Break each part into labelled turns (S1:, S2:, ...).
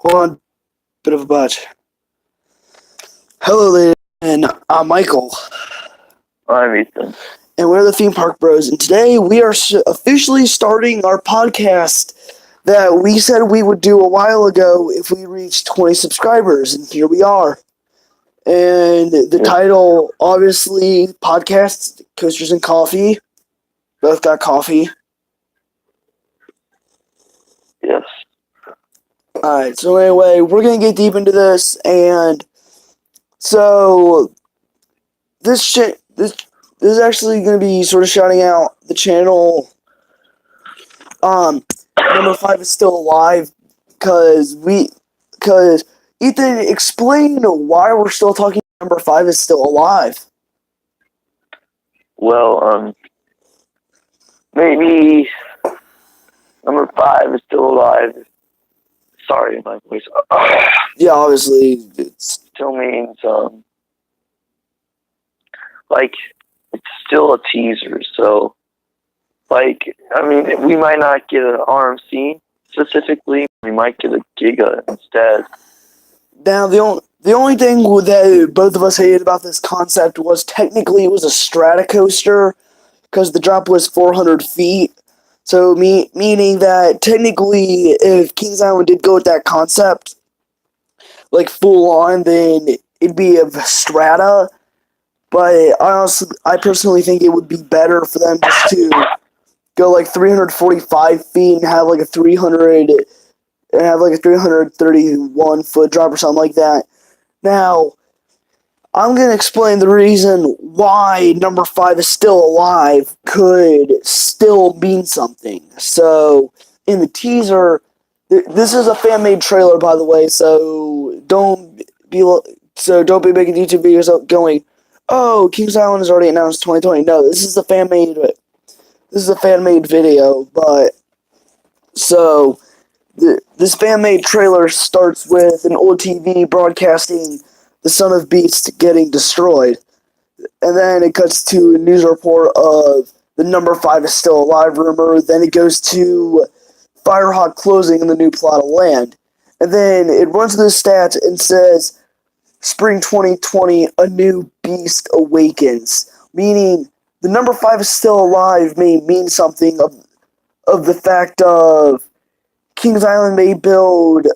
S1: One bit of a budge. Hello, ladies and I'm Michael,
S2: I'm Ethan.
S1: and we're the Theme Park Bros. And today we are officially starting our podcast that we said we would do a while ago if we reached 20 subscribers, and here we are. And the title, obviously, podcast Coasters and Coffee. Both got coffee.
S2: Yes.
S1: Alright, so anyway, we're going to get deep into this, and so this is actually going to be sort of shouting out the channel. Number 5 is still alive because Ethan, explain why we're still talking. Number 5 is still alive.
S2: Well, maybe number 5 is still alive. Sorry, my voice.
S1: Yeah, obviously it's
S2: Still means like it's still a teaser. So, like, I mean, we might not get an RMC specifically. We might get a Giga instead.
S1: now the only thing that both of us hated about this concept was technically it was a strata coaster because the drop was 400 feet. So meaning that technically, if Kings Island did go with that concept, like full on, then it'd be a strata. But I personally think it would be better for them just to go like 345 feet and have like a 331 foot drop or something like that. Now, I'm going to explain the reason why number 5 is still alive could still mean something. So, in the teaser, this is a fan-made trailer, by the way, so don't be making YouTube videos going, oh, Kings Island has already announced 2020. No, this is a fan-made video, but so this fan-made trailer starts with an old TV broadcasting the Son of Beast getting destroyed. And then it cuts to a news report of the number 5 is still alive rumor. Then it goes to Firehawk closing in the new plot of land. And then it runs through the stats and says, Spring 2020, a new beast awakens. Meaning, the number 5 is still alive may mean something of the fact of Kings Island may build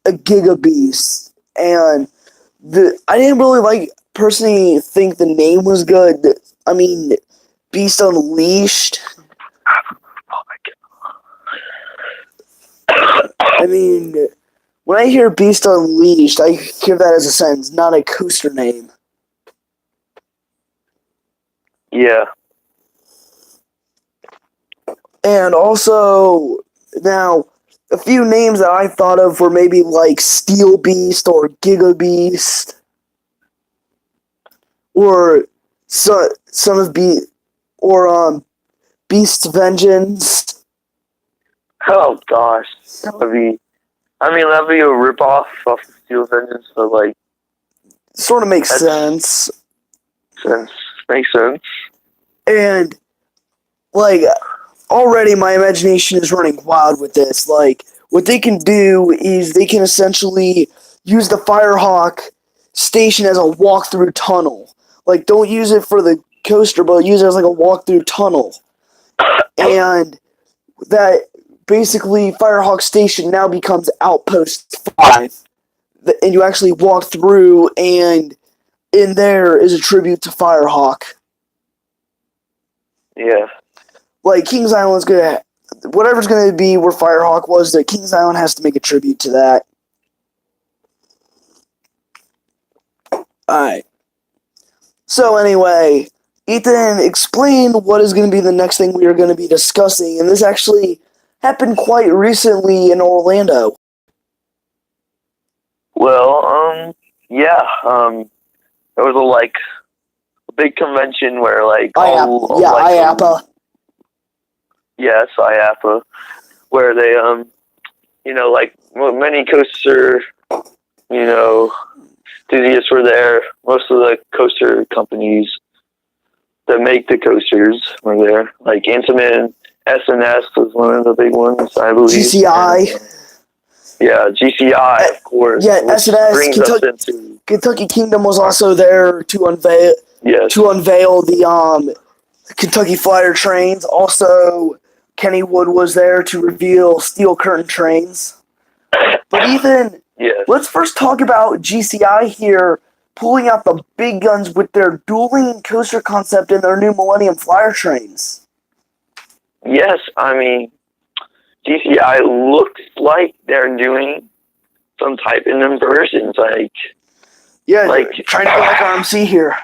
S1: a Giga Beast. And I didn't really personally think the name was good. I mean, Beast Unleashed. I mean, when I hear Beast Unleashed, I hear that as a sentence, not a coaster name.
S2: Yeah.
S1: And also, now, a few names that I thought of were maybe like Steel Beast or Giga Beast. Or Son of Beast, or Beast's Vengeance.
S2: Oh gosh, that'd be a ripoff of Steel Vengeance, but like
S1: Sort of makes sense.
S2: Makes sense.
S1: And like already my imagination is running wild with this. Like what they can do is they can essentially use the Firehawk station as a walk-through tunnel. Like, don't use it for the coaster, but use it as like a walk-through tunnel. And that basically Firehawk Station now becomes Outpost 5. And you actually walk through, and in there is a tribute to Firehawk.
S2: Yeah.
S1: Like, Kings Island's gonna... Whatever's gonna be where Firehawk was, that Kings Island has to make a tribute to that. Alright. So anyway, Ethan, explain what is going to be the next thing we are going to be discussing. And this actually happened quite recently in Orlando.
S2: Well, yeah. There was a big convention where
S1: IAAPA.
S2: Yes, IAAPA, where they many coaster enthusiasts were there. Most of the coaster companies that make the coasters were there. Like Intamin, S&S was one of the big ones, I believe.
S1: GCI.
S2: Yeah, GCI, of course.
S1: Yeah,
S2: which
S1: SNS,
S2: brings us into
S1: Kentucky Kingdom was also there to unveil
S2: yes,
S1: the Kentucky Flyer trains. Also, Kennywood was there to reveal steel curtain trains. But Ethan,
S2: yes,
S1: let's first talk about GCI here pulling out the big guns with their dueling coaster concept and their new Millennium Flyer trains.
S2: yes. I mean, GCI looks like they're doing some type of inversions.
S1: Yeah,
S2: Like
S1: trying to be like RMC here.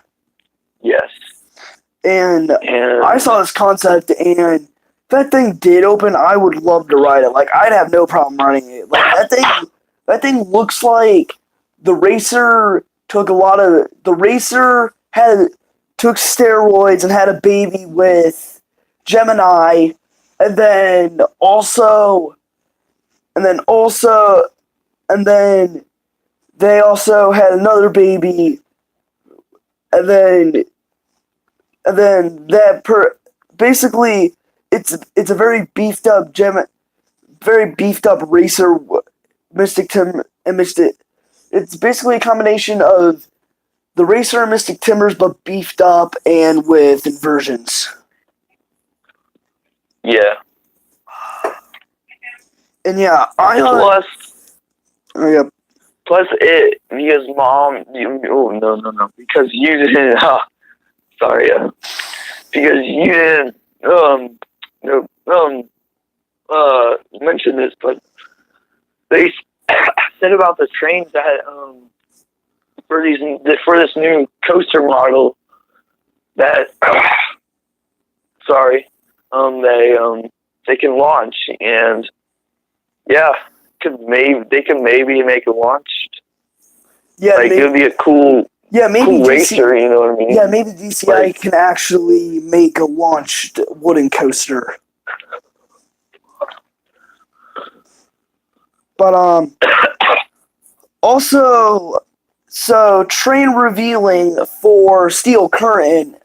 S2: yes,
S1: And
S2: and
S1: I saw this concept, and if that thing did open, I would love to ride it. Like, I'd have no problem riding it. Like, that thing looks like the racer took took steroids and had a baby with Gemini, and then they also had another baby, and then basically it's a very beefed up racer, Mystic Tim and Mystic. It's basically a combination of the racer and Mystic Timbers, but beefed up and with inversions.
S2: yeah.
S1: And yeah,
S2: Plus it because mom. No. Because you didn't. Sorry. Because you didn't. Mention this, but they said about the trains that for this new coaster model that they can launch, and yeah, they could maybe make it launched.
S1: yeah,
S2: like it would be a cool racer, you know what I mean?
S1: Yeah, maybe DCI can actually make a launched wooden coaster. But also, so train revealing for Steel Curtain,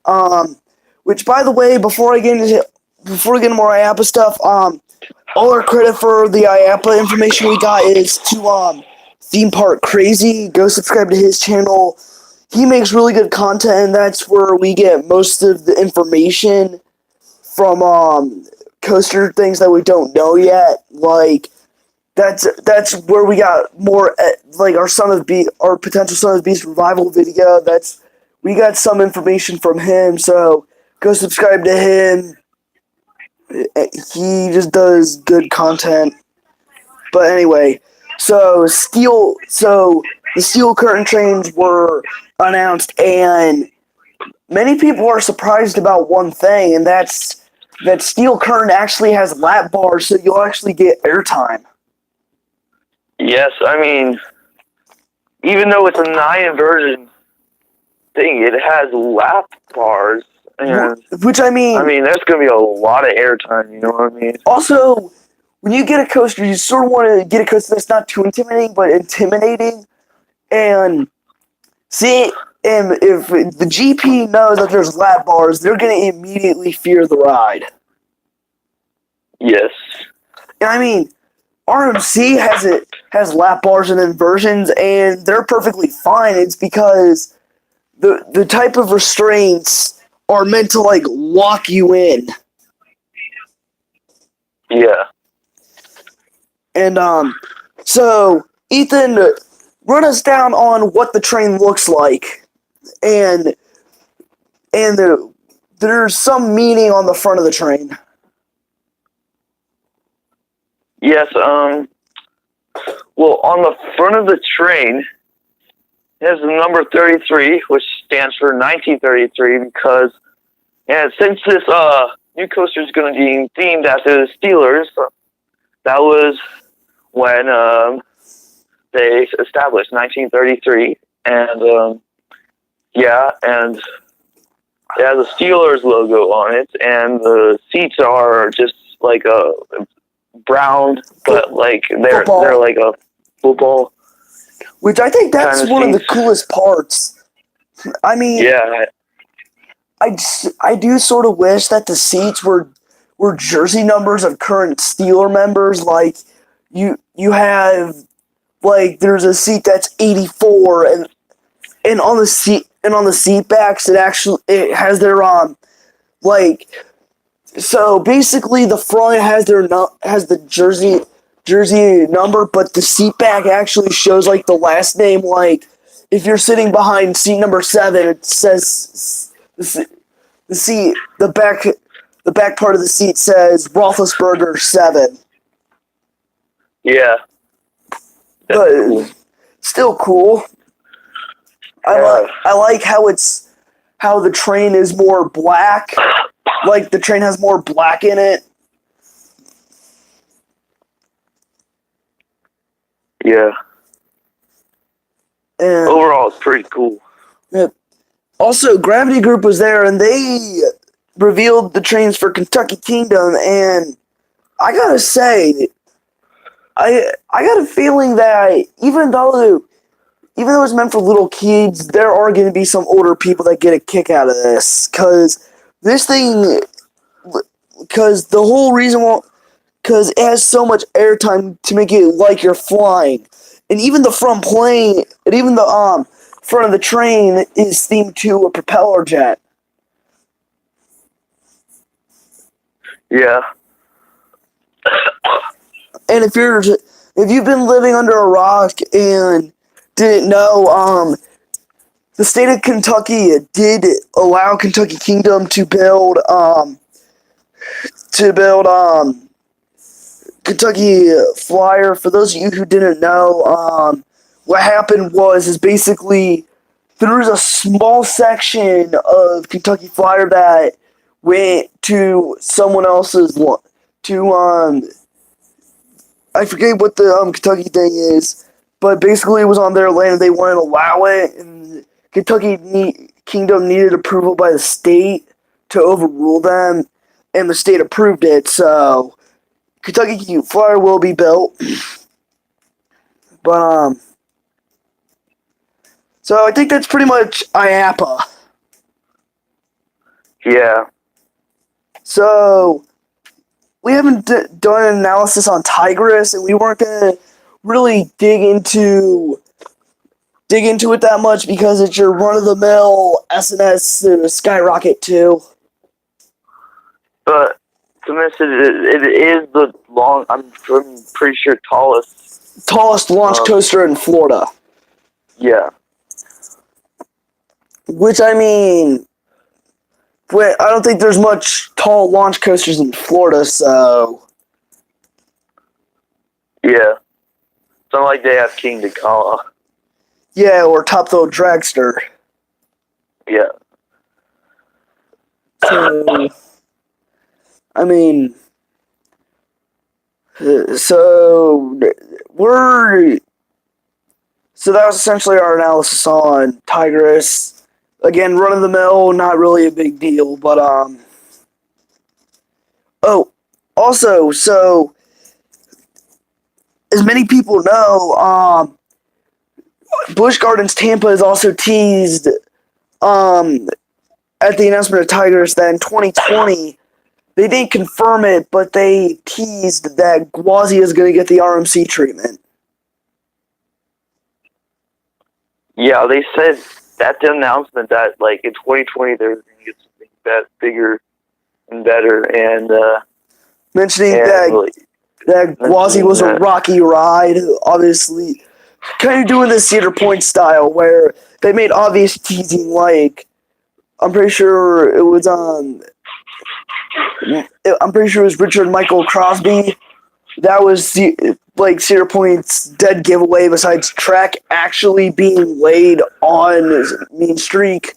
S1: which, by the way, before I get into more IAPA stuff, all our credit for the IAPA information we got is to Theme Park Crazy. Go subscribe to his channel. He makes really good content, and that's where we get most of the information from coaster things that we don't know yet. Like, that's where we got more, like our potential Son of Beast revival video. We got some information from him, so go subscribe to him. He just does good content. But anyway, so the Steel Curtain trains were announced, and many people are surprised about one thing, and that's that Steel Curtain actually has lap bars, so you'll actually get airtime.
S2: Yes, I mean, even though it's a 9 inversion thing, it has lap bars, and
S1: which I mean,
S2: there's gonna be a lot of airtime. You know what I mean?
S1: Also, when you get a coaster, you sort of want to get a coaster that's not too intimidating, but intimidating. And if the GP knows that there's lap bars, they're going to immediately fear the ride.
S2: Yes.
S1: And I mean, RMC has lap bars and inversions, and they're perfectly fine. It's because the type of restraints are meant to like lock you in.
S2: Yeah.
S1: And so Ethan, run us down on what the train looks like, and there's some meaning on the front of the train.
S2: Yes. Well, on the front of the train, it has the number 33, which stands for 1933, because since this new coaster is going to be themed after the Steelers, that was when they established 1933, and and it has a Steelers logo on it, and the seats are just like a brown, but like they're like a football.
S1: Which I think that's one of the coolest parts. I mean,
S2: yeah,
S1: I do sort of wish that the seats were jersey numbers of current Steeler members. Like you you have like there's a seat that's 84, and on the seat backs it has their like, so basically the front has has the jersey number, but the seat back actually shows like the last name. Like if you're sitting behind seat number 7, it says the back part of the seat says Roethlisberger 7.
S2: Yeah. That's
S1: But
S2: cool.
S1: still cool.
S2: Yeah.
S1: I like how the train is more black. Like the train has more black in it.
S2: Yeah.
S1: And
S2: Overall, it's pretty cool.
S1: also, Gravity Group was there, and they revealed the trains for Kentucky Kingdom. And I gotta say, I got a feeling that even though it's meant for little kids, there are going to be some older people that get a kick out of this, because the whole reason because it has so much airtime to make it like you're flying, and even the front front of the train is themed to a propeller jet.
S2: Yeah.
S1: And if you've been living under a rock and didn't know, the state of Kentucky did allow Kentucky Kingdom to build Kentucky Flyer. For those of you who didn't know, what happened is basically there was a small section of Kentucky Flyer that went to someone else's I forget what the Kentucky thing is, but basically it was on their land and they wouldn't allow it, and Kentucky Kingdom needed approval by the state to overrule them, and the state approved it, so Kentucky Flyer will be built. But so I think that's pretty much IAPA.
S2: Yeah.
S1: So we haven't done an analysis on Tigris, and we weren't gonna really dig into it that much because it's your run-of-the-mill SNS Skyrocket 2.
S2: But to mention it is the I'm pretty sure
S1: Tallest launch coaster in Florida.
S2: Yeah.
S1: Which, I mean, I don't think there's much tall launch coasters in Florida, so...
S2: Yeah. It's not like they have King Dakala.
S1: Yeah, or Top Thrill Dragster.
S2: Yeah.
S1: So, I mean... So that was essentially our analysis on Tigris. Again, run of the mill, not really a big deal, but also, so as many people know, Busch Gardens Tampa is also teased at the announcement of Tigris that in 2020 they didn't confirm it, but they teased that Gwazi is going to get the RMC treatment.
S2: Yeah, they said at the announcement that, like, in 2020 they were going to get something bigger and better, and
S1: mentioning that Gwazi was a rocky ride, obviously, kind of doing the Cedar Point style, where they made obvious teasing, like, I'm pretty sure it was Richard Michael Crosby. That was like Cedar Point's dead giveaway, besides track actually being laid on Mean Streak.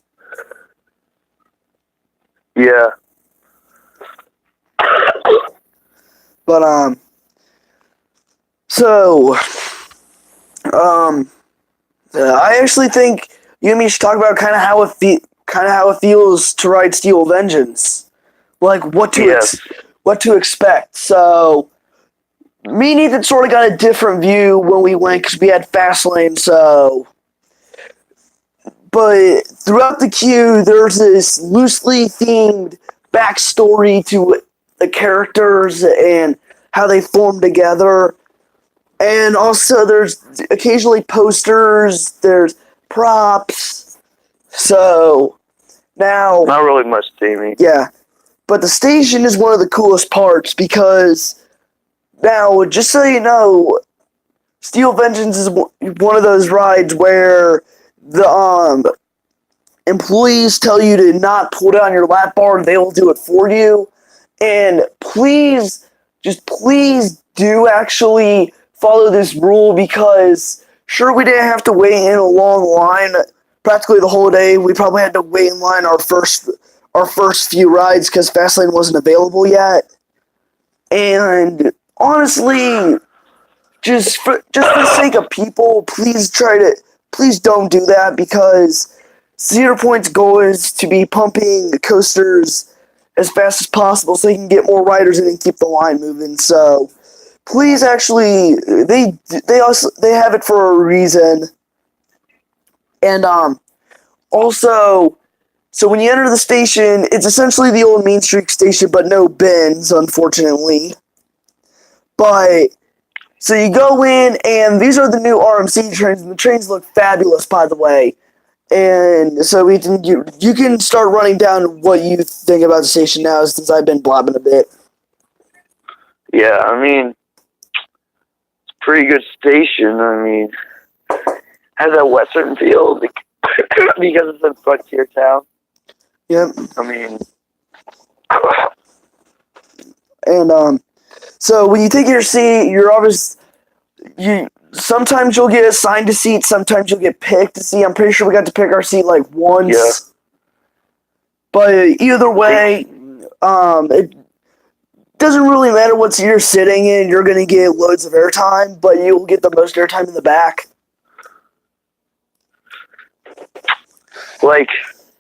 S2: Yeah.
S1: But I actually think you and me should talk about kind of how it feels to ride Steel Vengeance, like what to expect. So me and Ethan sort of got a different view when we went because we had Fastlane. So, but throughout the queue, there's this loosely themed backstory to the characters and how they form together. And also, there's occasionally posters, there's props. So, now,
S2: Not really much theming.
S1: yeah. But the station is one of the coolest parts because, now, just so you know, Steel Vengeance is one of those rides where the employees tell you to not pull down your lap bar and they will do it for you. And please, just please do actually follow this rule because sure we didn't have to wait in a long line practically the whole day. We probably had to wait in line our first few rides because Fastlane wasn't available yet. And honestly, just for the sake of people, please don't do that because Cedar Point's goal is to be pumping the coasters as fast as possible so they can get more riders in and keep the line moving. So please, actually, they have it for a reason. And also, so when you enter the station, it's essentially the old Main Street station, but no bins, unfortunately. But so you go in, and these are the new RMC trains, and the trains look fabulous, by the way. And so you can start running down what you think about the station now, since I've been blabbing a bit.
S2: Yeah, I mean, it's a pretty good station. I mean, has that Western feel because it's in Frontier Town.
S1: Yep.
S2: I mean,
S1: And so when you take your seat, sometimes you'll get assigned a seat, sometimes you'll get picked a seat. I'm pretty sure we got to pick our seat like once.
S2: Yeah.
S1: But either way, it doesn't really matter what seat you're sitting in. You're going to get loads of airtime, but you'll get the most airtime in the back.
S2: like,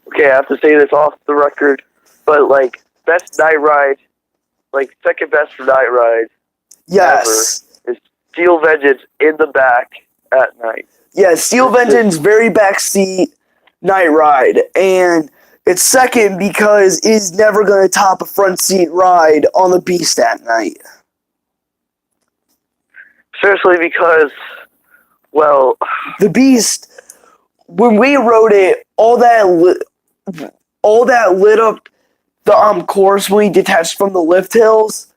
S2: okay, I have to say this off the record, but like, best night ride, like second best for night ride
S1: Yes.
S2: ever is Steel Vengeance in the back at night.
S1: Yeah, Steel Vengeance, very backseat night ride. And it's second because it is never going to top a front seat ride on the Beast at night.
S2: Especially because, well,
S1: The Beast, when we rode it, all that lit up the course when we detached from the lift hills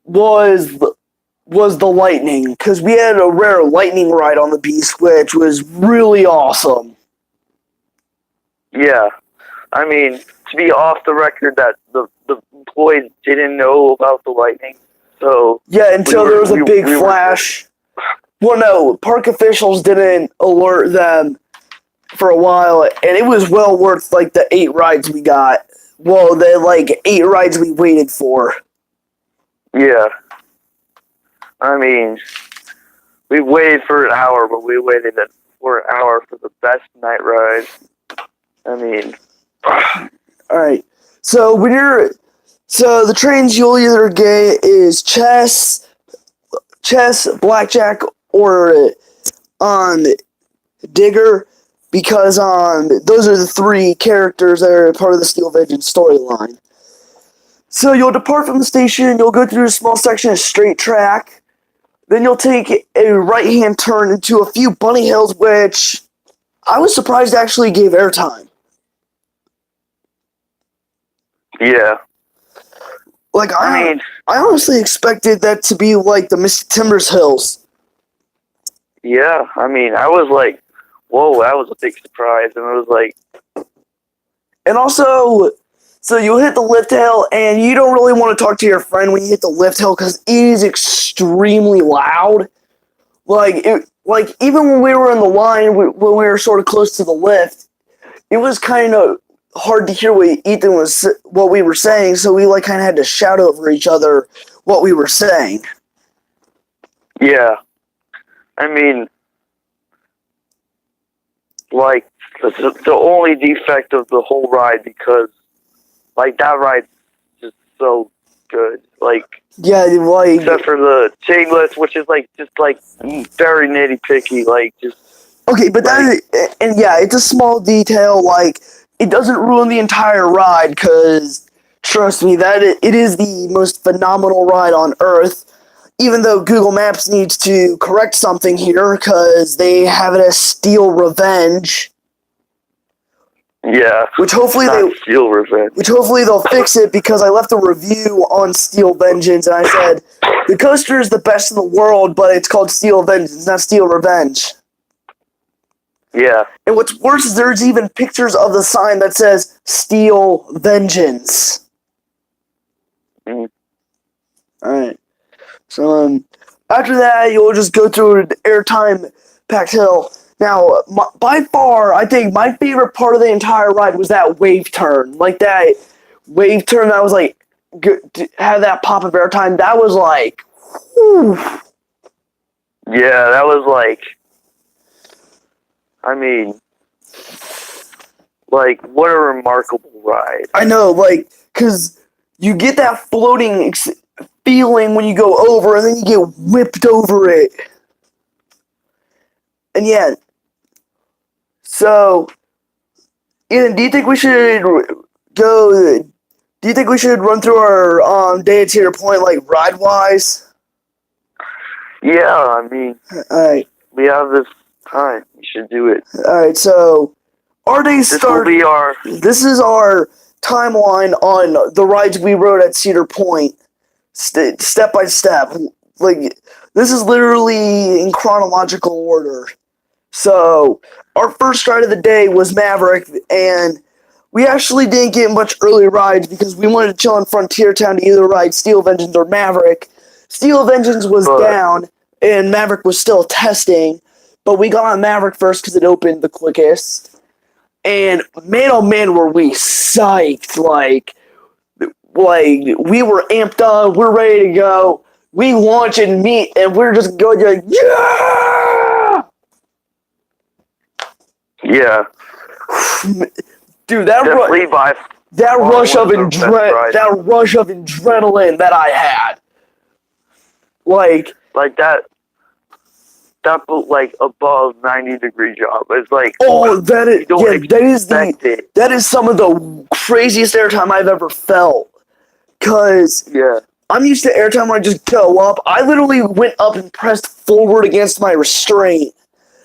S1: was the lightning, because we had a rare lightning ride on the Beast, which was really awesome.
S2: yeah. I mean, to be off the record that the employees didn't know about the lightning, so...
S1: Yeah, until there was a big flash. Well, no, park officials didn't alert them for a while, and it was well worth, like, the 8 rides we got. Well, the, 8 rides we waited for.
S2: Yeah. I mean, we waited for an hour, but we waited for an hour for the best night ride. I mean...
S1: Alright, so the trains you'll either get is chess, blackjack, or digger, because those are the 3 characters that are part of the Steel Vengeance storyline. So you'll depart from the station, you'll go through a small section of straight track, then you'll take a right-hand turn into a few bunny hills, which I was surprised actually gave airtime.
S2: Yeah.
S1: Like, I honestly expected that to be like the Mystic Timbers Hills.
S2: Yeah, I mean, I was like, whoa, that was a big surprise. And it was like...
S1: And also, so you'll hit the lift hill, and you don't really want to talk to your friend when you hit the lift hill, because it is extremely loud. Like, even when we were in the line, when we were sort of close to the lift, it was kind of hard to hear what we were saying, so we kind of had to shout over each other what we were saying.
S2: Yeah. I mean, the only defect of the whole ride, because, that ride's just so good.
S1: Yeah,
S2: except for the chainless, which is, very nitty-picky,
S1: Okay, but it's a small detail, it doesn't ruin the entire ride, because, trust me, it is the most phenomenal ride on Earth, even though Google Maps needs to correct something here because they have it as Steel Revenge,
S2: Yeah.
S1: which hopefully
S2: Steel Revenge.
S1: they'll fix it because I left a review on Steel Vengeance and I said the coaster is the best in the world, but it's called Steel Vengeance, not Steel Revenge.
S2: Yeah.
S1: And what's worse is there's even pictures of the sign that says Steel Vengeance.
S2: Mhm.
S1: Alright. So, after that, you'll just go through an airtime packed hill. Now, by far, I think my favorite part of the entire ride was that wave turn. Like, that wave turn that was, like, good, had that pop of airtime. That was, like, whew.
S2: Yeah, that was like, I mean, like, what a remarkable ride.
S1: I know, like, because you get that floating feeling when you go over, and then you get whipped over it. And yeah, so, Ethan, do you think we should go? Do you think we should run through our day at Cedar Point, like ride wise?
S2: Yeah, I mean,
S1: All right,
S2: we have this time. We should do it.
S1: all right. So our day
S2: This will
S1: start.
S2: be our.
S1: This is our timeline on the rides we rode at Cedar Point, step by step. Like this is literally in chronological order. So our first ride of the day was Maverick, and we actually didn't get much early rides because we wanted to chill in Frontier Town to either ride Steel Vengeance or Maverick. Steel Vengeance was down, and Maverick was still testing, but we got on Maverick first because it opened the quickest. And man, oh man, were we psyched! Like we were amped up, we're ready to go. We launch and meet, and we're just going like, yeah!
S2: Yeah.
S1: Dude, that
S2: Definitely by
S1: rush of
S2: one of the best rides.
S1: that rush of adrenaline that I had, like
S2: that like above 90-degree jump. It's like,
S1: oh, that is
S2: expect it.
S1: that is some of the craziest airtime I've ever felt. Cause
S2: Yeah.
S1: I'm used to airtime where I just go up. I literally went up and pressed forward against my restraint,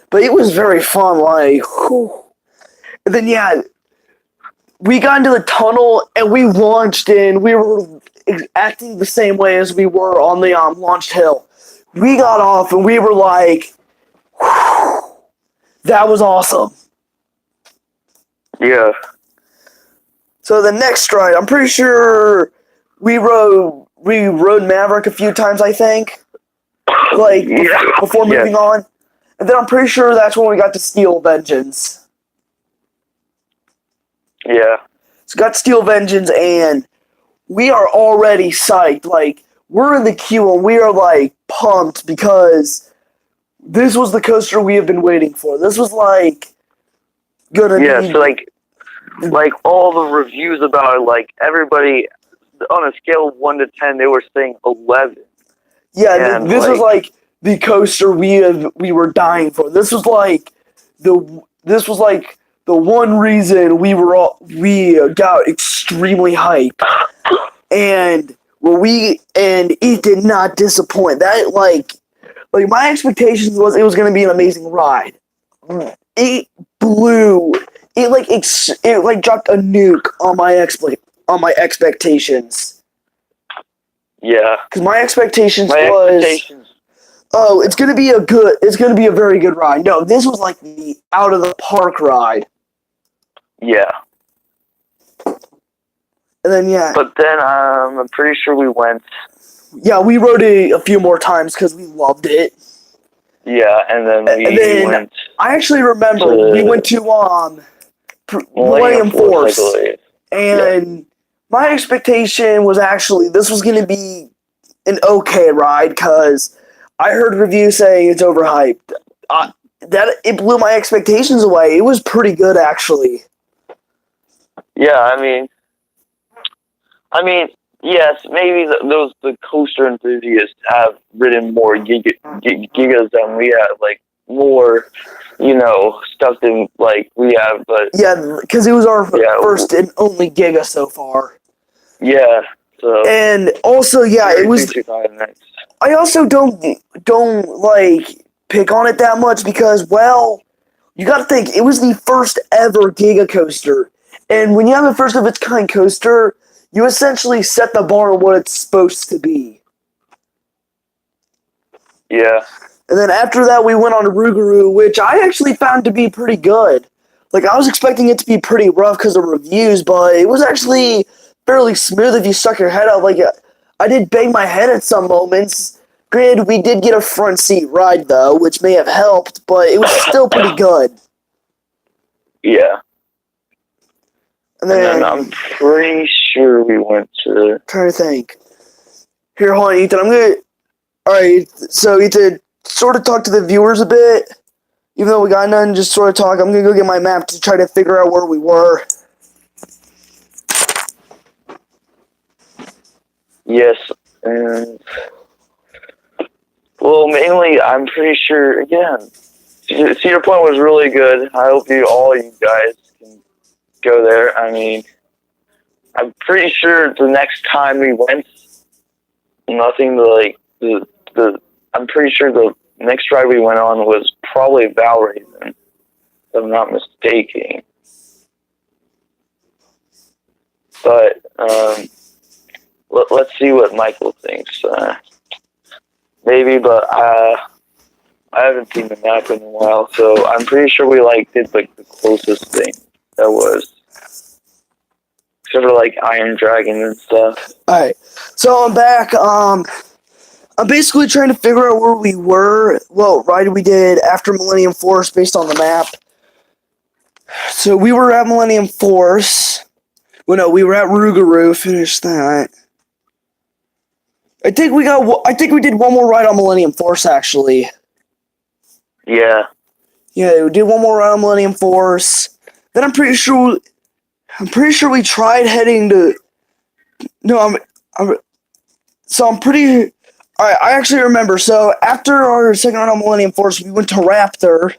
S1: but it was very fun. Like, whew. And then yeah, we got into the tunnel and we launched in. We were acting the same way as we were on the launched hill. We got off and we were like, whew, that was awesome.
S2: Yeah.
S1: So the next ride, I'm pretty sure we rode Maverick a few times, I think. Like before moving on. And then I'm pretty sure that's when we got to Steel Vengeance.
S2: Yeah.
S1: So got Steel Vengeance, and we are already psyched. Like, we're in the queue, and we are, like, pumped because this was the coaster we have been waiting for. This was, like, gonna be...
S2: Yeah, so, like, all the reviews about it, like, everybody, on a scale of 1 to 10, they were saying 11.
S1: Yeah, and this was, like, the coaster we were dying for. This was, like, the one reason we got extremely hyped, and it did not disappoint. That like my expectations was it was going to be an amazing ride. It blew. It dropped a nuke on my expectations.
S2: Yeah,
S1: because my expectations
S2: was
S1: it's gonna be a very good ride. No, this was like the out of the park ride.
S2: Yeah.
S1: And then, yeah.
S2: But then, I'm pretty sure we went.
S1: Yeah, we rode it a few more times because we loved it.
S2: Yeah, and then we went.
S1: I actually remember we went to Millennium Force. And my expectation was actually this was going to be an okay ride because I heard reviews saying it's overhyped. It blew my expectations away. It was pretty good, actually.
S2: Yeah, I mean, yes, maybe the coaster enthusiasts have ridden more gigas than we have, like more, stuff than like we have. But
S1: yeah, because it was our first and only giga so far.
S2: Yeah. So
S1: and also, yeah, it was. I also don't like pick on it that much because, well, you got to think it was the first ever Giga coaster, and when you have a first of its kind coaster, you essentially set the bar on what it's supposed to be.
S2: Yeah.
S1: And then after that, we went on to Rougarou, which I actually found to be pretty good. Like, I was expecting it to be pretty rough because of reviews, but it was actually fairly smooth if you stuck your head out. Like, I did bang my head at some moments. Granted, we did get a front seat ride, though, which may have helped, but it was still pretty good.
S2: Yeah.
S1: And
S2: And
S1: then,
S2: then I'm pretty sure we went to...
S1: trying to think. Here, hold on, Ethan. Alright, so Ethan, sort of talk to the viewers a bit. Even though we got none, just sort of talk. I'm going to go get my map to try to figure out where we were.
S2: Yes, and... Well, mainly, I'm pretty sure, again, Cedar Point was really good. I hope all you guys can go there. I mean, I'm pretty sure the next time we went, nothing like I'm pretty sure the next ride we went on was probably Valravn, if I'm not mistaken. But let's see what Michael thinks. Maybe, but I haven't seen the map in a while, so I'm pretty sure we did the closest thing that was, except for Iron Dragon and stuff.
S1: Alright, so I'm back. I'm basically trying to figure out where we were, what ride we did after Millennium Force based on the map. So we were at Millennium Force. Well, no, we were at Rougarou, finished that. I think we did one more ride on Millennium Force, actually.
S2: Yeah.
S1: Yeah, we did one more ride on Millennium Force. Then I'm pretty sure we tried heading to... No, I'm pretty... Alright, I actually remember. So, after our second ride on Millennium Force, we went to Raptor.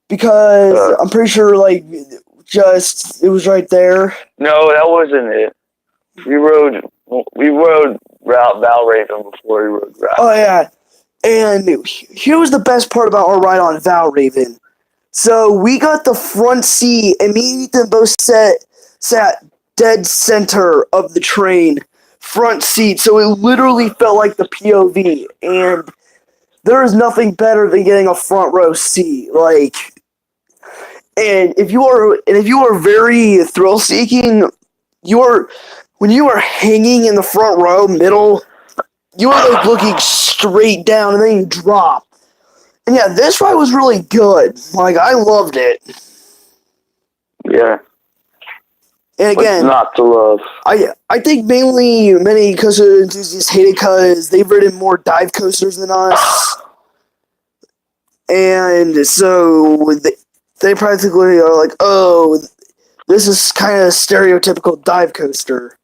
S1: Because I'm pretty sure, it was right there.
S2: No, that wasn't it. We rode Valravn before we rode Raptor.
S1: Oh, yeah. And here was the best part about our ride on Valravn. So, we got the front seat, and me and Ethan both sat dead center of the train. Front seat, so it literally felt like the POV, and there is nothing better than getting a front row seat. And if you are very thrill seeking, when you are hanging in the front row, middle, you are looking straight down, and then you drop. And yeah, this ride was really good. I loved it.
S2: Yeah.
S1: And again,
S2: not to love.
S1: I think mainly many coaster enthusiasts hate it because they've ridden more dive coasters than us. And so they practically are like, oh, this is kind of stereotypical dive coaster.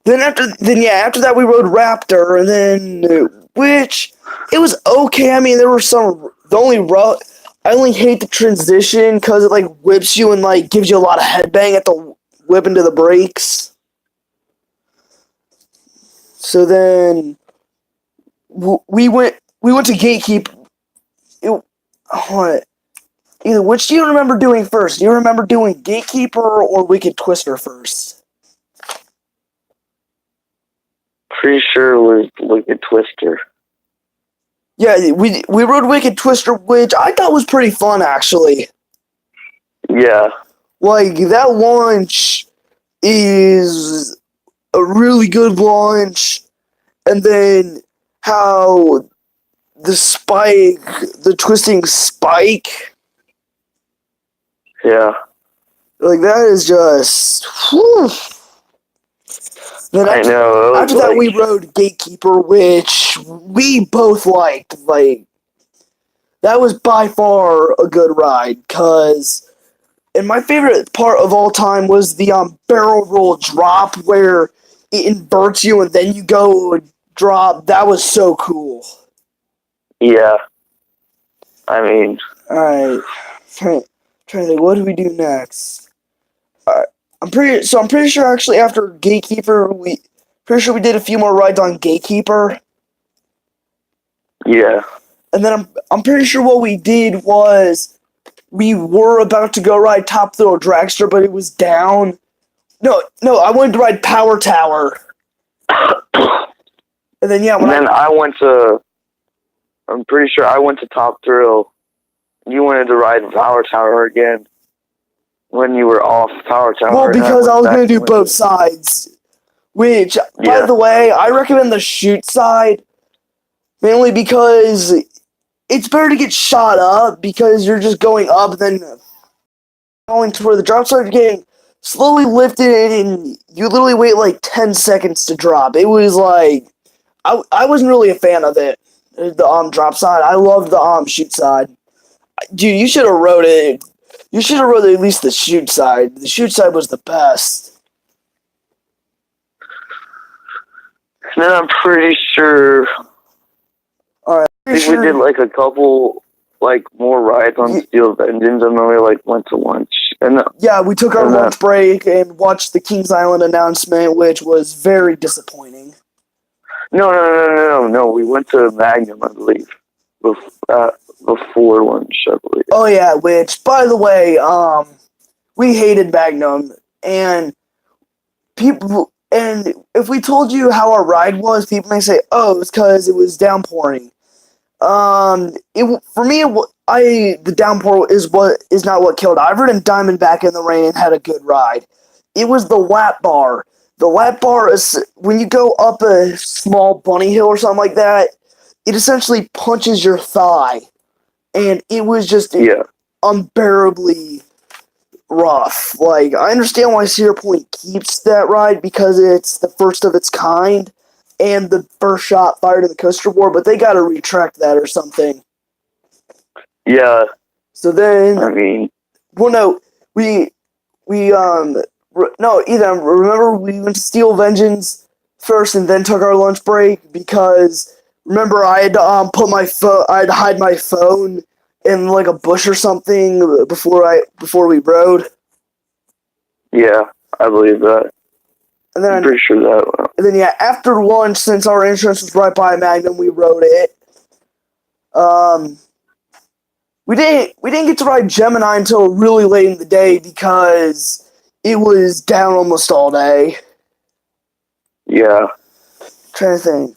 S1: Then after that we rode Raptor, and then which it was okay. I mean, there were I only hate the transition because it whips you and gives you a lot of headbang at the whip into the brakes. So then we went to Gatekeeper. Which do you remember doing first? Do you remember doing Gatekeeper or Wicked Twister first?
S2: Pretty sure it was Wicked Twister.
S1: Yeah, we rode Wicked Twister, which I thought was pretty fun, actually.
S2: Yeah.
S1: That launch is a really good launch, and then how the twisting spike.
S2: Yeah.
S1: That is just... Whew. Then after that, we rode Gatekeeper, which we both liked. That was by far a good ride, and my favorite part of all time was the barrel roll drop, where it inverts you and then you go drop. That was so cool.
S2: Yeah. I mean...
S1: Alright. Trying to think, what do we do next? I'm pretty sure actually after Gatekeeper, we did a few more rides on Gatekeeper.
S2: Yeah.
S1: And then I'm pretty sure what we did was we were about to go ride Top Thrill Dragster, but it was down. No, I wanted to ride Power Tower. And then
S2: I'm pretty sure I went to Top Thrill. You wanted to ride Power Tower again when you were off Power Tower.
S1: Well, because I was going to do both sides. Which, by the way, I recommend the shoot side. Mainly because it's better to get shot up because you're just going up than going to where the drop starts getting slowly lifted and you literally wait like 10 seconds to drop. It was like, I wasn't really a fan of it. The drop side. I loved the shoot side. Dude, you should have rode it. You should have rode at least the shoot side. The shoot side was the best.
S2: And then I'm pretty sure.
S1: Alright.
S2: I think we did like a couple more rides on Steel Vengeance, and then we went to lunch. And
S1: yeah, we took our lunch break and watched the Kings Island announcement, which was very disappointing.
S2: No. We went to Magnum, I believe, before lunch, I believe.
S1: Oh yeah, which, by the way, we hated Magnum, and if we told you how our ride was, people may say, "Oh, it's because it was downpouring." For me, the downpour is not what killed. I've ridden Diamondback in the rain and had a good ride. It was the lap bar. The lap bar is when you go up a small bunny hill or something like that. It essentially punches your thigh, and it was just unbearably rough. Like, I understand why Cedar Point keeps that ride because it's the first of its kind. And the first shot fired in the coaster board, but they got to retract that or something.
S2: Yeah.
S1: So then,
S2: remember
S1: we went to Steel Vengeance first and then took our lunch break because remember I had to I had to hide my phone in like a bush or something before we rode.
S2: Yeah, I believe that.
S1: And then,
S2: I'm pretty sure that.
S1: And then after lunch, since our entrance was right by Magnum, we rode it. We didn't get to ride Gemini until really late in the day because it was down almost all day.
S2: Yeah.
S1: Trying to think.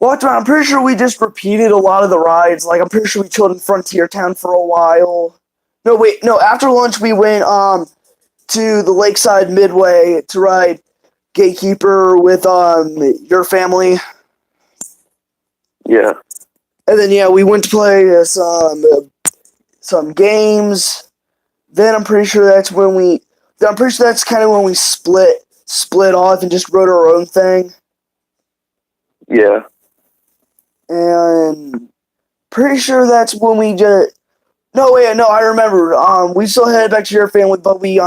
S1: Walked around. I'm pretty sure we just repeated a lot of the rides. Like, I'm pretty sure we chilled in Frontier Town for a while. No. After lunch, we went to the Lakeside Midway to ride Gatekeeper with your family.
S2: Yeah.
S1: And then we went to play some games. Then I'm pretty sure that's when that's kind of when we split off and just wrote our own thing.
S2: Yeah.
S1: And pretty sure that's when we just I remember. We still headed back to your family, but we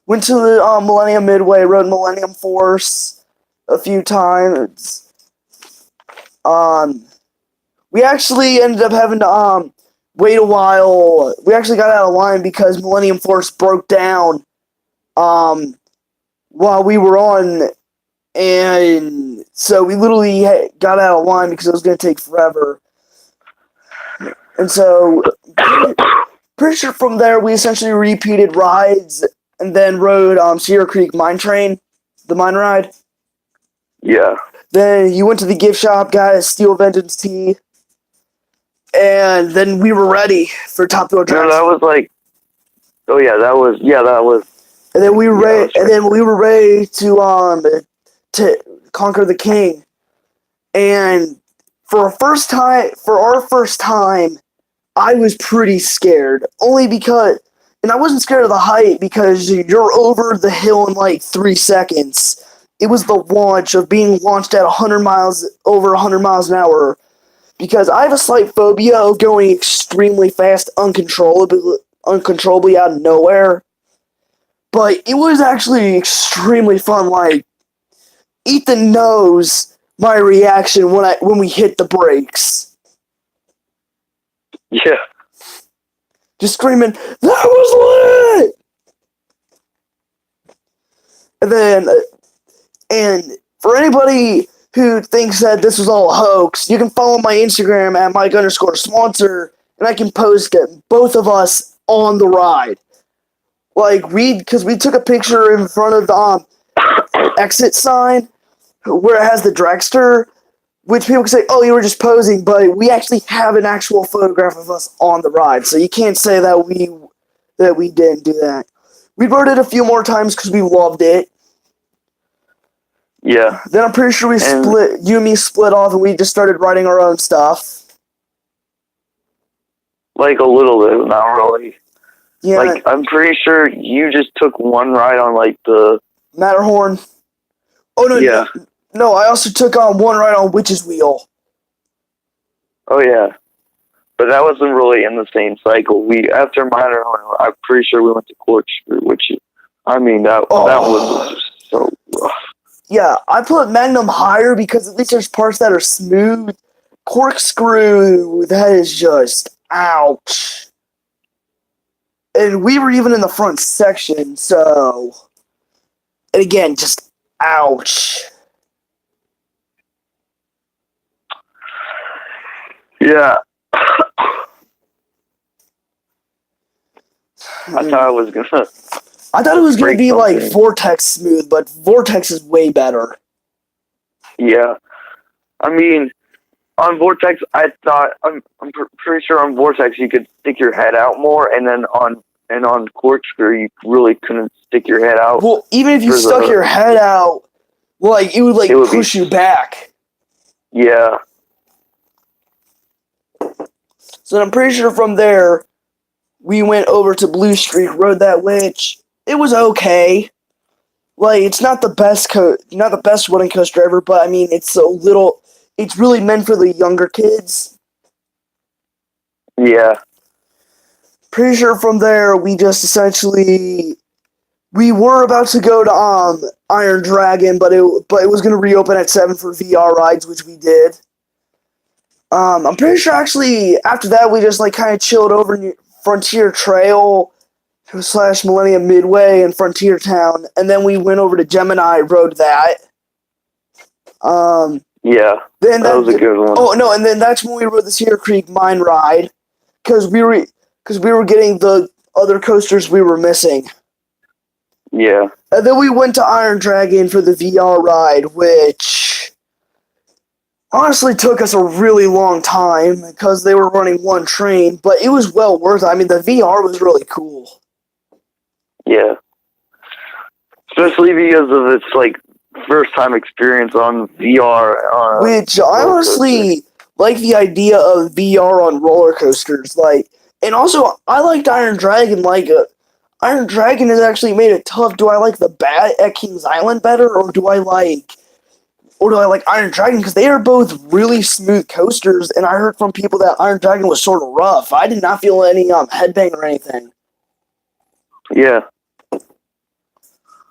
S1: went to the Millennium Midway, rode Millennium Force a few times. We actually ended up having to wait a while. We actually got out of line because Millennium Force broke down while we were on, and so we literally got out of line because it was going to take forever. And so, pretty sure from there we essentially repeated rides and then rode Cedar Creek Mine Train, the mine ride.
S2: Yeah.
S1: Then you went to the gift shop, got a Steel Vengeance tee, and then we were ready for Top Thrill Dragster.
S2: No, that was like. Oh yeah, that was.
S1: And then we were ready. And then we were ready to conquer the king. And for our first time, I was pretty scared. Only because, and I wasn't scared of the height because you're over the hill in like 3 seconds. It was the launch of being launched at over 100 miles an hour. Because I have a slight phobia of going extremely fast, uncontrollably out of nowhere. But it was actually extremely fun. Like, Ethan knows my reaction when we hit the brakes.
S2: Yeah.
S1: Just screaming, "That was lit!" And then, and for anybody who thinks that this was all a hoax, you can follow my Instagram at Mike_sponsor, and I can post both of us on the ride. Like, because we took a picture in front of the exit sign where it has the dragster, which people can say, oh, you were just posing, but we actually have an actual photograph of us on the ride, so you can't say that we didn't do that. We rode it a few more times because we loved it.
S2: Yeah.
S1: Then I'm pretty sure you and me split off, and we just started riding our own stuff.
S2: Like a little bit, not really.
S1: Yeah.
S2: Like, I'm pretty sure you just took one ride on, like, the...
S1: Matterhorn. Oh, no,
S2: yeah.
S1: No, I also took on one ride on Witch's Wheel.
S2: Oh, yeah. But that wasn't really in the same cycle. After Matterhorn, I'm pretty sure we went to Corkscrew, which, I mean, that was just so rough.
S1: Yeah, I put Magnum higher because at least there's parts that are smooth. Corkscrew, that is just ouch. And we were even in the front section, so... And again, just ouch.
S2: Yeah. I thought it was gonna
S1: be like Vortex smooth, but Vortex is way better.
S2: Yeah. I mean, on Vortex, I'm pretty sure on Vortex you could stick your head out more, and then on Corkscrew you really couldn't stick your head out.
S1: Well, even if you stuck your head out, like it would push you back.
S2: Yeah.
S1: So I'm pretty sure from there we went over to Blue Streak, rode that witch. It was okay. Like, it's not the best wooden coaster ever, but I mean, it's really meant for the younger kids.
S2: Yeah.
S1: Pretty sure from there we just essentially we were about to go to Iron Dragon, but it was going to reopen at 7 for VR rides, which we did. I'm pretty sure actually after that we just like kind of chilled over near Frontier Trail / Millennium Midway and Frontier Town, and then we went over to Gemini, rode that.
S2: Yeah,
S1: then
S2: that was a good one.
S1: Oh no, and then that's when we rode the Cedar Creek Mine Ride, because we were getting the other coasters we were missing.
S2: Yeah.
S1: And then we went to Iron Dragon for the VR ride, which honestly took us a really long time because they were running one train, but it was well worth it. I mean, the VR was really cool.
S2: Yeah. Especially because of its, like, first-time experience on VR.
S1: Which, I honestly like the idea of VR on roller coasters. Like, and also, I liked Iron Dragon. Iron Dragon has actually made it tough. Do I like the Bat at Kings Island better, or do I like Iron Dragon? Because they are both really smooth coasters, and I heard from people that Iron Dragon was sort of rough. I did not feel any headbang or anything.
S2: Yeah.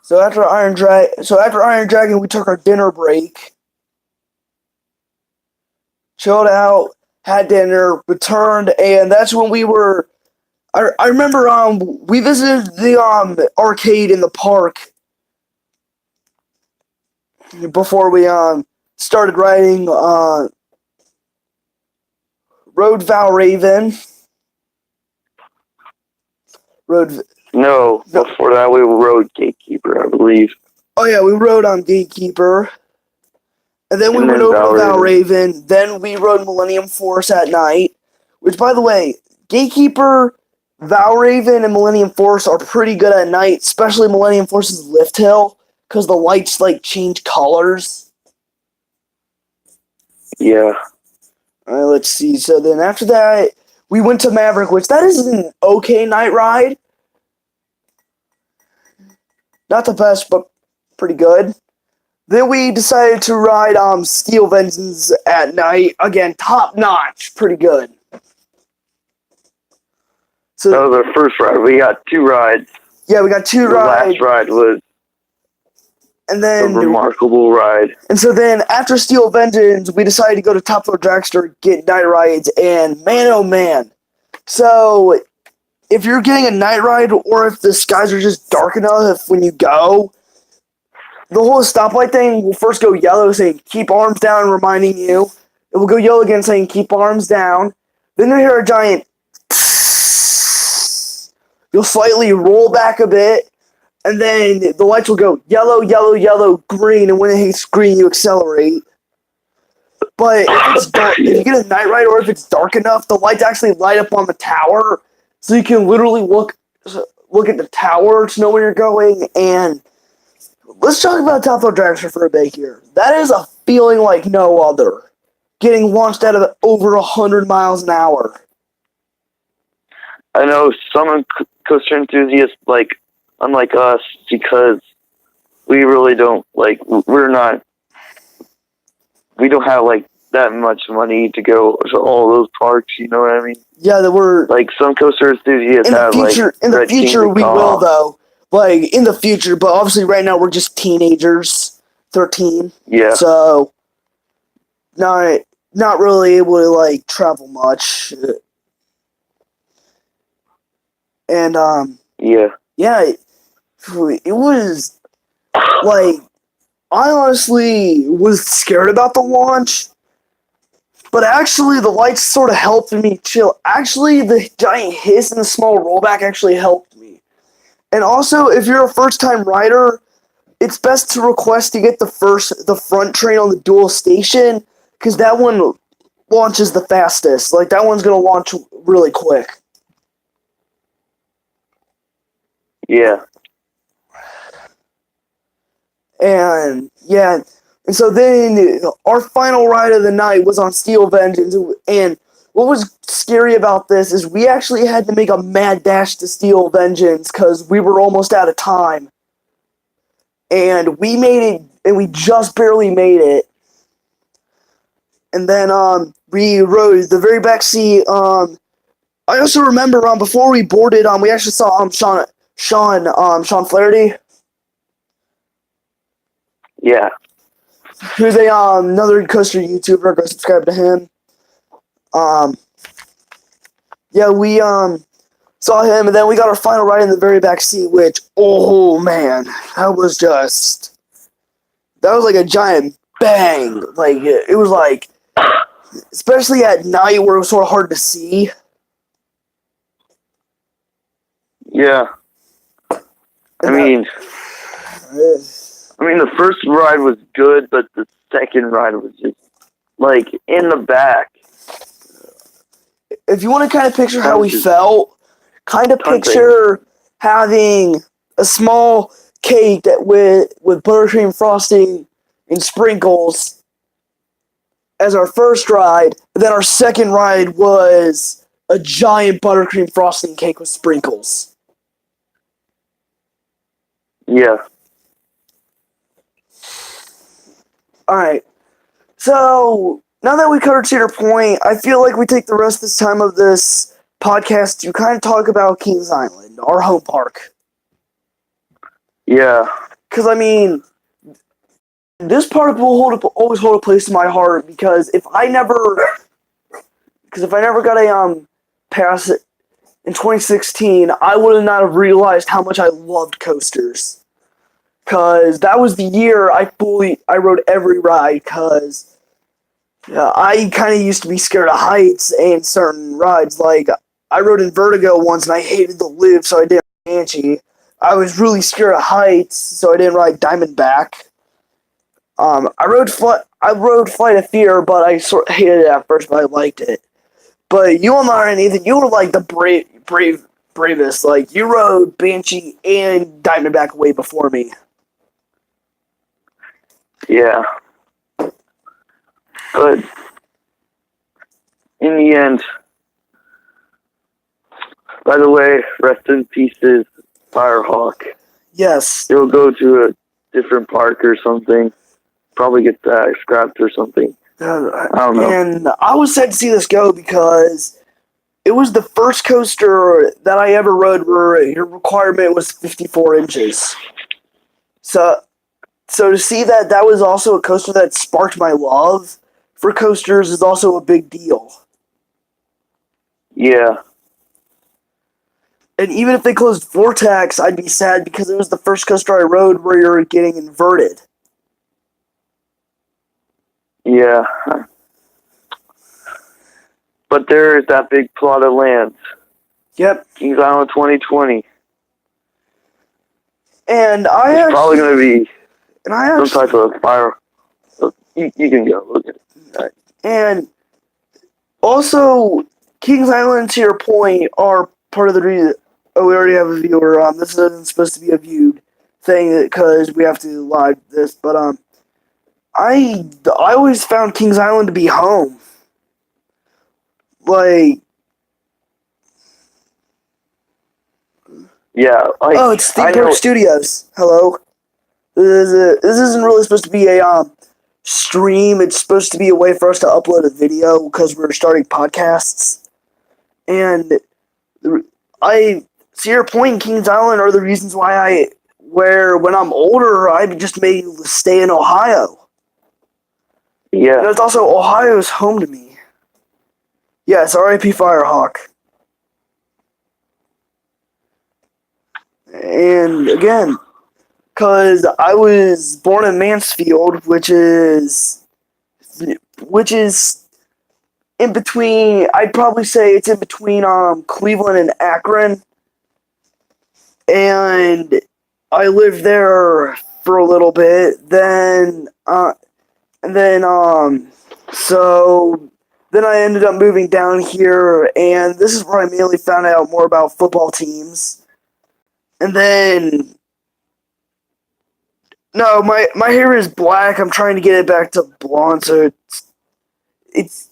S1: So after Iron Dragon, we took our dinner break, chilled out, had dinner, returned, and that's when we were. I remember we visited the arcade in the park before we started riding. Rode Valraven.
S2: No, before that we rode Gatekeeper, I believe.
S1: Oh yeah, we rode on Gatekeeper. And then we went over to Valraven. Then we rode Millennium Force at night. Which, by the way, Gatekeeper, Valraven, and Millennium Force are pretty good at night. Especially Millennium Force's lift hill. Because the lights, change colors.
S2: Yeah.
S1: Alright, let's see. So then after that, we went to Maverick, which that is an okay night ride. Not the best, but pretty good. Then we decided to ride Steel Vengeance at night. Again, top notch, pretty good. So
S2: that was our first ride. We got 2 rides.
S1: Yeah, we got 2 rides.
S2: The last ride was a remarkable ride.
S1: And so then, after Steel Vengeance, we decided to go to Top Floor Dragster, get night rides, and man, oh man. So, if you're getting a night ride, or if the skies are just dark enough when you go, the whole stoplight thing will first go yellow saying keep arms down, reminding you. It will go yellow again saying keep arms down. Then you'll hear a giant you'll slightly roll back a bit, and then the lights will go yellow, yellow, yellow, green, and when it hits green, you accelerate. But if it's dark, if you get a night ride or if it's dark enough, the lights actually light up on the tower, so you can literally look at the tower to know where you're going. And let's talk about Top Thrill Dragster for a bit here. That is a feeling like no other. Getting launched out of over 100 miles an hour.
S2: I know some coaster enthusiasts, unlike us, because we really don't, we don't have, that much money to go to all those parks, you know what I mean?
S1: Yeah, that we're...
S2: some coaster enthusiasts
S1: in the future, we will, though. In the future, but obviously right now we're just teenagers, 13.
S2: Yeah.
S1: So, not really able to, travel much. And,
S2: yeah.
S1: Yeah, it was, I honestly was scared about the launch, but actually the lights sort of helped me chill. Actually, the giant hiss and the small rollback actually helped me. And also, if you're a first-time rider, it's best to request to get the front train on the dual station, because that one launches the fastest. That one's going to launch really quick.
S2: Yeah.
S1: And so then our final ride of the night was on Steel Vengeance, and what was scary about this is we actually had to make a mad dash to Steel Vengeance because we were almost out of time. And we made it, and we just barely made it. And then we rode the very back seat. I also remember before we boarded, we actually saw Sean Flaherty.
S2: Yeah.
S1: Who's another coaster YouTuber. Go subscribe to him. We saw him, and then we got our final ride in the very back seat, which, oh man, that was like a giant bang. It was like, especially at night where it was sort of hard to see.
S2: Yeah. I mean, the first ride was good, but the second ride was just, in the back.
S1: If you want to kind of picture how we felt, kind of picture having a small cake with buttercream frosting and sprinkles as our first ride, and then our second ride was a giant buttercream frosting cake with sprinkles.
S2: Yeah.
S1: Alright, so now that we covered Cedar Point, I feel like we take the rest of this time of this podcast to kind of talk about Kings Island, our home park.
S2: Yeah.
S1: Because, this park will always hold a place in my heart, because if I never got a pass in 2016, I would not have realized how much I loved coasters. Because that was the year I rode every ride, because I kind of used to be scared of heights and certain rides. I rode in Vertigo once, and I hated the lift, so I didn't ride Banshee. I was really scared of heights, so I didn't ride Diamondback. I rode Flight of Fear, but I sort of hated it at first, but I liked it. But you and I, Nathan, you were the bravest. You rode Banshee and Diamondback way before me.
S2: Yeah. But in the end, by the way, rest in pieces, Firehawk.
S1: Yes.
S2: He'll go to a different park or something. Probably get scrapped or something. I don't know.
S1: And I was sad to see this go because it was the first coaster that I ever rode where your requirement was 54 inches. So to see that was also a coaster that sparked my love for coasters is also a big deal.
S2: Yeah.
S1: And even if they closed Vortex, I'd be sad because it was the first coaster I rode where you're getting inverted.
S2: Yeah. But there is that big plot of land.
S1: Yep.
S2: Kings Island 2020.
S1: And
S2: It's probably going to be some
S1: actually,
S2: type of fire. You can go look at it.
S1: and also, Kings Island, to your point, are part of the reason. Oh, we already have a viewer. This isn't supposed to be a viewed thing because we have to live this. But I always found Kings Island to be home. Like,
S2: Yeah. Like,
S1: oh, it's Theme
S2: I
S1: Park
S2: know.
S1: Studios. Hello. This isn't really supposed to be a stream. It's supposed to be a way for us to upload a video because we're starting podcasts. And I see your point. Kings Island are the reasons why when I'm older, I just may stay in Ohio.
S2: Yeah.
S1: And it's also Ohio's home to me. Yes, R.I.P. Firehawk. And again, because I was born in Mansfield, which is in between. I'd probably say it's in between Cleveland and Akron, and I lived there for a little bit. So then I ended up moving down here, and this is where I mainly found out more about football teams. And then, no, my hair is black. I'm trying to get it back to blonde, so it's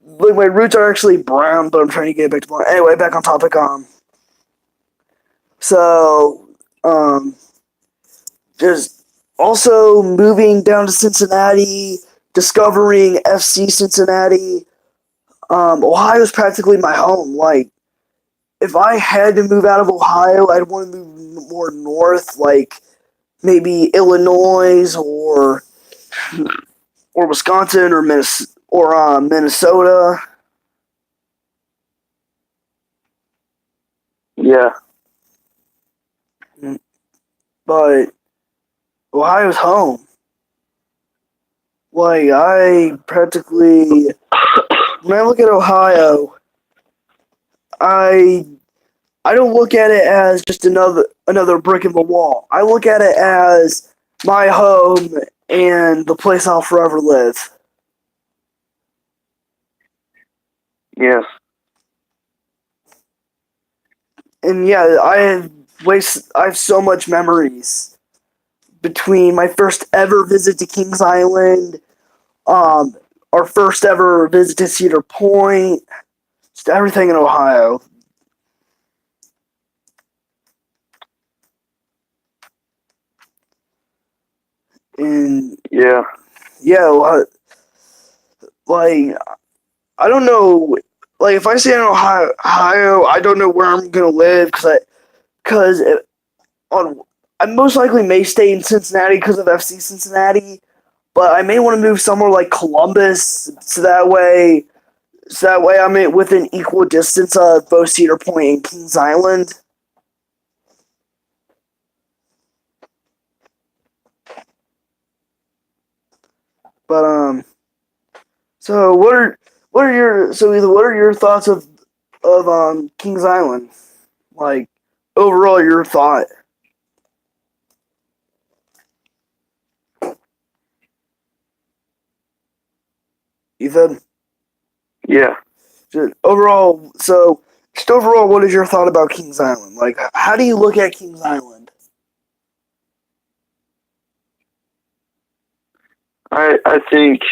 S1: like my roots are actually brown, but I'm trying to get it back to blonde. Anyway, back on topic. So, just also moving down to Cincinnati, discovering FC Cincinnati. Ohio's practically my home. Like, if I had to move out of Ohio, I'd want to move more north, like maybe Illinois or Wisconsin or Minnesota.
S2: Yeah.
S1: But Ohio's home. Like, I practically, when I look at Ohio, I don't look at it as just another brick in the wall. I look at it as my home and the place I'll forever live.
S2: Yes.
S1: And yeah, I have so much memories between my first ever visit to Kings Island, our first ever visit to Cedar Point, just everything in Ohio. And
S2: Yeah.
S1: like I don't know, like if I stay in Ohio, I don't know where I'm gonna live because I most likely may stay in Cincinnati because of FC Cincinnati, but I may want to move somewhere like Columbus so that way I'm within equal distance of both Cedar Point and Kings Island. But so what are your thoughts of Kings Island? Like overall, your thought. Ethan?
S2: Yeah.
S1: Just overall, what is your thought about Kings Island? Like, how do you look at Kings Island?
S2: I think.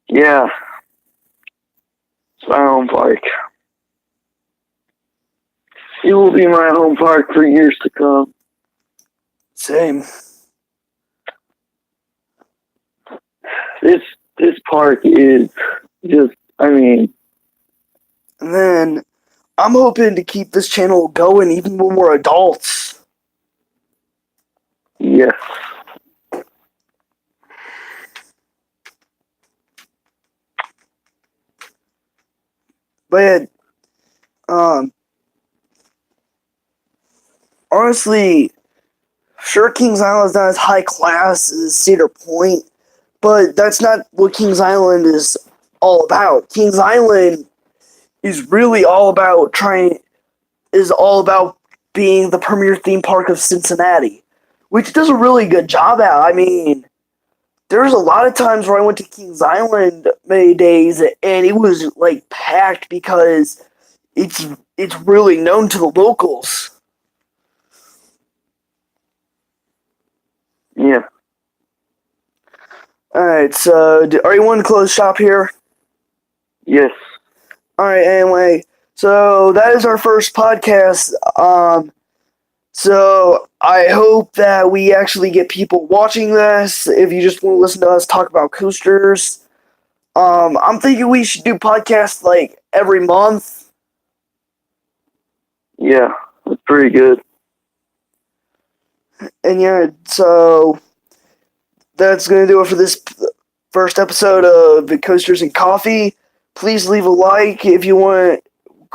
S2: Yeah. It's my home park. It will be my home park for years to come.
S1: Same.
S2: This park is just, I mean.
S1: And then I'm hoping to keep this channel going even when we're adults.
S2: Yes.
S1: But honestly, sure, Kings Island is not as high class as Cedar Point, but that's not what Kings Island is all about. Kings Island is really all about being the premier theme park of Cincinnati, which it does a really good job at. I mean, there's a lot of times where I went to Kings Island many days and it was like packed because it's really known to the locals.
S2: Yeah.
S1: Alright, so are you wanting to close shop here?
S2: Yes.
S1: Alright, anyway, so that is our first podcast. So I hope that we actually get people watching this. If you just want to listen to us talk about coasters, I'm thinking we should do podcasts like every month.
S2: Yeah, that's pretty good.
S1: And yeah, so that's going to do it for this first episode of the Coasters and Coffee. Please leave a like if you want.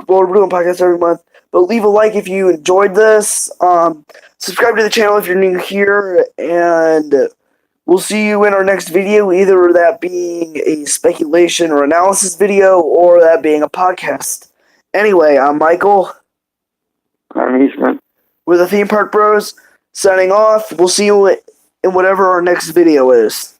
S1: Well, we're doing podcasts every month, but leave a like if you enjoyed this. Subscribe to the channel if you're new here, and we'll see you in our next video, either that being a speculation or analysis video, or that being a podcast. Anyway, I'm Michael.
S2: I'm Eastman.
S1: We're the Theme Park Bros, signing off. We'll see you in whatever our next video is.